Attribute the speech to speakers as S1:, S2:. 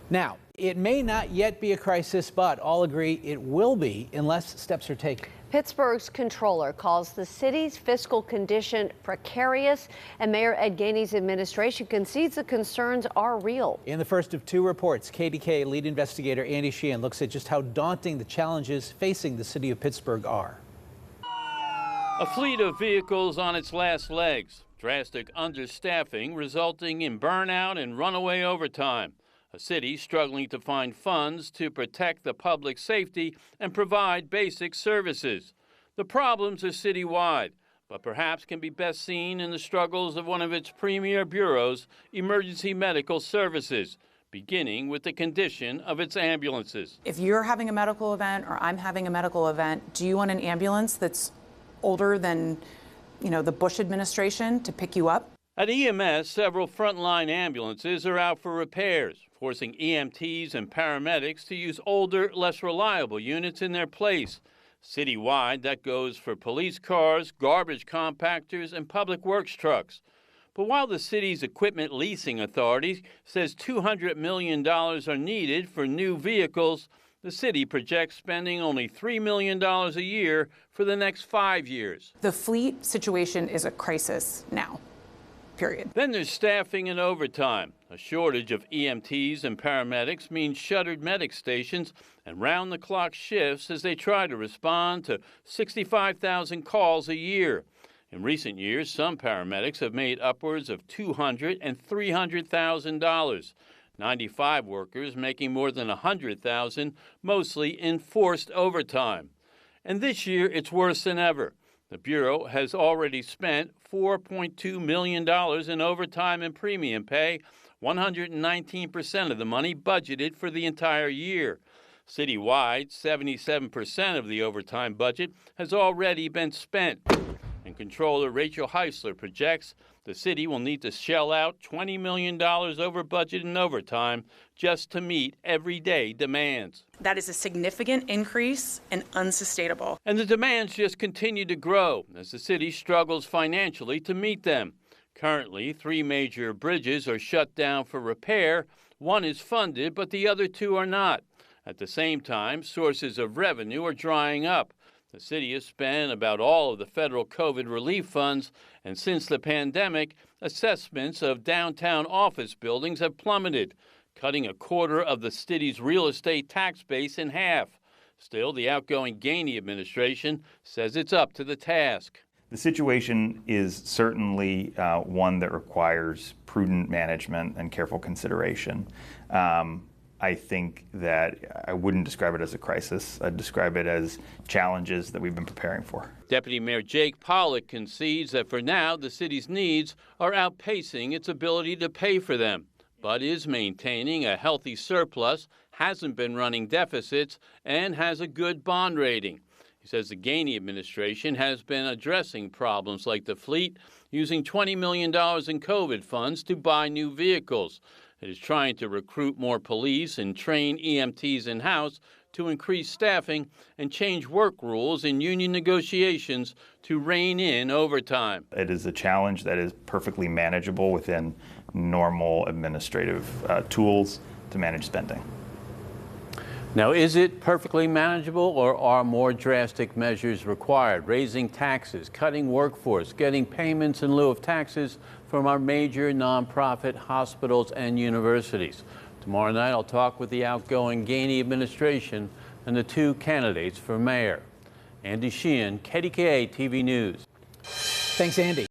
S1: Now, it may not yet be a crisis, but all agree it will be unless steps are taken.
S2: Pittsburgh's controller calls the city's fiscal condition precarious, and Mayor Ed Gainey's administration concedes the concerns are real.
S1: In the first of two reports, KDKA lead investigator Andy Sheehan looks at just how daunting the challenges facing the city of Pittsburgh are.
S3: A fleet of vehicles on its last legs, drastic understaffing resulting in burnout and runaway overtime. A city struggling to find funds to protect the public safety and provide basic services. The problems are citywide, but perhaps can be best seen in the struggles of one of its premier bureaus, Emergency Medical Services, beginning with the condition of its ambulances.
S4: If you're having a medical event or I'm having a medical event, do you want an ambulance that's older than, the Bush administration to pick you up?
S3: At EMS, several frontline ambulances are out for repairs, forcing EMTs and paramedics to use older, less reliable units in their place. Citywide, that goes for police cars, garbage compactors, and public works trucks. But while the city's equipment leasing authority says $200 million are needed for new vehicles, the city projects spending only $3 million a year for the next 5 years.
S4: The fleet situation is a crisis now. Period.
S3: Then there's staffing and overtime. A shortage of EMTs and paramedics means shuttered medic stations and round-the-clock shifts as they try to respond to 65,000 calls a year. In recent years, some paramedics have made upwards of $200,000 and $300,000. 95 workers making more than $100,000, mostly in forced overtime. And this year, it's worse than ever. The Bureau has already spent $4.2 million in overtime and premium pay, 119% of the money budgeted for the entire year. Citywide, 77% of the overtime budget has already been spent. And Controller Rachel Heisler projects the city will need to shell out $20 million over budget in overtime just to meet everyday demands.
S4: That is a significant increase and unsustainable.
S3: And the demands just continue to grow as the city struggles financially to meet them. Currently, 3 major bridges are shut down for repair. One is funded, but the other 2 are not. At the same time, sources of revenue are drying up. The city has spent about all of the federal COVID relief funds, and since the pandemic, assessments of downtown office buildings have plummeted, cutting a quarter of the city's real estate tax base in half. Still, the outgoing Gainey administration says it's up to the task.
S5: The situation is certainly one that requires prudent management and careful consideration. I think that I wouldn't describe it as a crisis. I'd describe it as challenges that we've been preparing for.
S3: Deputy Mayor Jake Pollock concedes that for now, the city's needs are outpacing its ability to pay for them, but is maintaining a healthy surplus, hasn't been running deficits, and has a good bond rating. He says the Gainey administration has been addressing problems like the fleet, using $20 million in COVID funds to buy new vehicles. It is trying to recruit more police and train EMTs in-house to increase staffing and change work rules in union negotiations to rein in overtime.
S5: It is a challenge that is perfectly manageable within normal administrative tools to manage spending.
S3: Now, is it perfectly manageable, or are more drastic measures required? Raising taxes, cutting workforce, getting payments in lieu of taxes from our major nonprofit hospitals and universities. Tomorrow night, I'll talk with the outgoing Gainey administration and the 2 candidates for mayor. Andy Sheehan, KDKA-TV News.
S1: Thanks, Andy.